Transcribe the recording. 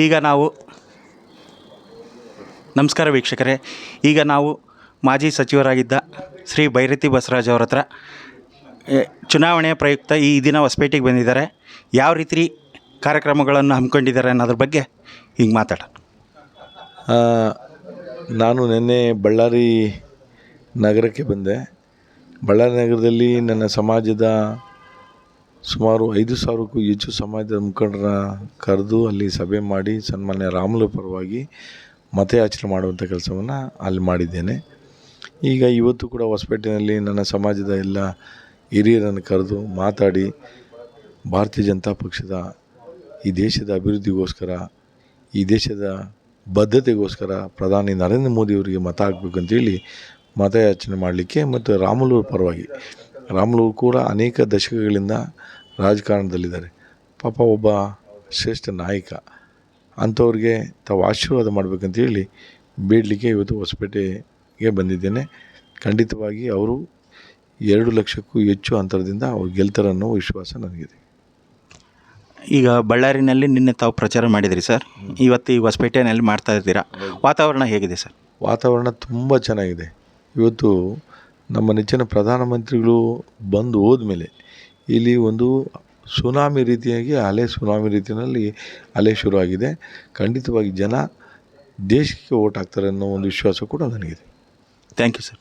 ಈಗ ನಾವು ನಮಸ್ಕಾರ ವೀಕ್ಷಕರೇ. ಈಗ ನಾವು ಮಾಜಿ ಸಚಿವರಾಗಿದ್ದ ಶ್ರೀ ಬೈರತಿ ಬಸವರಾಜ್ ಅವ್ರ ಹತ್ರ ಚುನಾವಣೆಯ ಪ್ರಯುಕ್ತ ಈ ದಿನ ಹೊಸಪೇಟೆಗೆ ಬಂದಿದ್ದಾರೆ. ಯಾವ ರೀತಿ ಕಾರ್ಯಕ್ರಮಗಳನ್ನು ಹಮ್ಮಿಕೊಂಡಿದ್ದಾರೆ ಅನ್ನೋದ್ರ ಬಗ್ಗೆ ಈಗ ಮಾತಾಡೋಣ. ನಾನು ನಿನ್ನೆ ಬಳ್ಳಾರಿ ನಗರಕ್ಕೆ ಬಂದೆ. ಬಳ್ಳಾರಿ ನಗರದಲ್ಲಿ ನನ್ನ ಸಮಾಜದ ಸುಮಾರು 5,000ಕ್ಕೂ ಹೆಚ್ಚು ಸಮಾಜದ ಮುಖಂಡರ ಕರೆದು ಅಲ್ಲಿ ಸಭೆ ಮಾಡಿ ಸನ್ಮಾನ್ಯ ರಾಮುಲು ಪರವಾಗಿ ಮತಯಾಚನೆ ಮಾಡುವಂಥ ಕೆಲಸವನ್ನು ಅಲ್ಲಿ ಮಾಡಿದ್ದೇನೆ. ಈಗ ಇವತ್ತು ಕೂಡ ಹೊಸಪೇಟೆಯಲ್ಲಿ ನನ್ನ ಸಮಾಜದ ಎಲ್ಲ ಹಿರಿಯರನ್ನು ಕರೆದು ಮಾತಾಡಿ ಭಾರತೀಯ ಜನತಾ ಪಕ್ಷದ ಈ ದೇಶದ ಅಭಿವೃದ್ಧಿಗೋಸ್ಕರ, ಈ ದೇಶದ ಬದ್ಧತೆಗೋಸ್ಕರ ಪ್ರಧಾನಿ ನರೇಂದ್ರ ಮೋದಿಯವರಿಗೆ ಮತ ಹಾಕಬೇಕಂತೇಳಿ ಮತಯಾಚನೆ ಮಾಡಲಿಕ್ಕೆ ಮತ್ತು ರಾಮುಲು ಪರವಾಗಿ. ರಾಮುಲು ಕೂಡ ಅನೇಕ ದಶಕಗಳಿಂದ ರಾಜಕಾರಣದಲ್ಲಿದ್ದಾರೆ. ಪಾಪ ಒಬ್ಬ ಶ್ರೇಷ್ಠ ನಾಯಕ, ಅಂಥವ್ರಿಗೆ ತಾವು ಆಶೀರ್ವಾದ ಮಾಡಬೇಕಂತೇಳಿ ಬೇಡಲಿಕ್ಕೆ ಇವತ್ತು ಹೊಸಪೇಟೆಗೆ ಬಂದಿದ್ದೇನೆ. ಖಂಡಿತವಾಗಿ ಅವರು 2 ಲಕ್ಷಕ್ಕೂ ಹೆಚ್ಚು ಅಂತರದಿಂದ ಅವ್ರು ಗೆಲ್ತಾರೆ ಅನ್ನೋ ವಿಶ್ವಾಸ ನನಗಿದೆ. ಈಗ ಬಳ್ಳಾರಿನಲ್ಲಿ ನಿನ್ನೆ ತಾವು ಪ್ರಚಾರ ಮಾಡಿದಿರಿ ಸರ್, ಇವತ್ತು ಈ ಹೊಸಪೇಟೆಯಲ್ಲಿ ಮಾಡ್ತಾ ಇದ್ದೀರಾ. ವಾತಾವರಣ ಹೇಗಿದೆ ಸರ್? ವಾತಾವರಣ ತುಂಬ ಚೆನ್ನಾಗಿದೆ. ಇವತ್ತು ನಮ್ಮ ನೆಚ್ಚಿನ ಪ್ರಧಾನಮಂತ್ರಿಗಳು ಬಂದು ಹೋದ್ಮೇಲೆ ಇಲ್ಲಿ ಒಂದು ಸುನಾಮಿ ರೀತಿಯಾಗಿ ಸುನಾಮಿ ರೀತಿಯಲ್ಲಿ ಅಲೆ ಶುರುವಾಗಿದೆ. ಖಂಡಿತವಾಗಿ ಜನ ದೇಶಕ್ಕೆ ಓಟ್ ಹಾಕ್ತಾರೆ ಅನ್ನೋ ಒಂದು ವಿಶ್ವಾಸ ಕೂಡ ನನಗಿದೆ. Thank you sir.